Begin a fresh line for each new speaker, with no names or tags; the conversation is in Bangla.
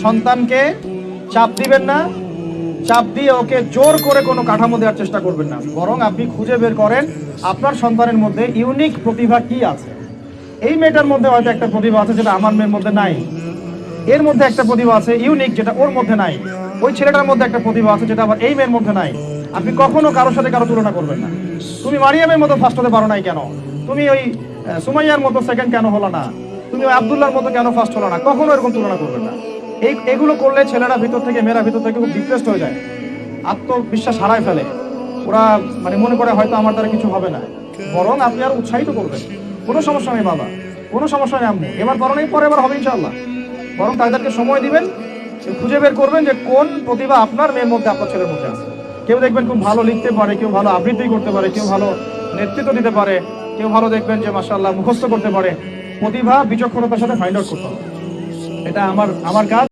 সন্তানকে চাপ দিবেন না, চাপ দিয়ে ওকে জোর করে কোনো কাঠামো দেওয়ার চেষ্টা করবেন না, বরং আপনি খুঁজে বের করেন আপনার সন্তানের মধ্যে ইউনিক প্রতিভা কি আছে। এই মেয়েটার মধ্যে হয়তো একটা প্রতিভা আছে যেটা আমার মেয়ের মধ্যে নাই, এর মধ্যে একটা প্রতিভা আছে ইউনিক যেটা ওর মধ্যে নাই, ওই ছেলেটার মধ্যে একটা প্রতিভা আছে যেটা আবার এই মেয়ের মধ্যে নাই। আপনি কখনো কারোর সাথে কারো তুলনা করবেন না। তুমি মারিয়ামের মতো ফার্স্ট হতে পারো নাই কেন, তুমি ওই সুমাইয়ার মতো সেকেন্ড কেন হলো না, তুমি ওই আব্দুল্লাহর মতো কেন ফার্স্ট হলো না, কখনো এরকম তুলনা করবেন না। এগুলো করলে ছেলেরা ভিতর থেকে, মেয়েরা ভিতর থেকে খুব ডিপ্রেসড হয়ে যায়, আত্মবিশ্বাস হারায় ফেলে। ওরা মানে মনে করে হয়তো আমার দ্বারা কিছু হবে না। বরং আপনি আর উৎসাহিত করবেন, কোনো সমস্যা নেই বাবা, কোনো সমস্যা নেই আম্মু, এবার করো নেই, পরে এবার হবে ইনশাআল্লাহ। বরং তাদেরকে সময় দিবেন, খুঁজে বের করবেন যে কোন প্রতিভা আপনার মেয়ের মধ্যে, আপনার ছেলের মধ্যে আছে। কেউ দেখবেন খুব ভালো লিখতে পারে, কেউ ভালো আবৃত্তি করতে পারে, কেউ ভালো নেতৃত্ব দিতে পারে, কেউ ভালো দেখবেন যে মাশাআল্লাহ মুখস্থ করতে পারে। প্রতিভা বিচক্ষণতার সাথে ফাইন্ড আউট করতে হবে। এটা আমার কাজ।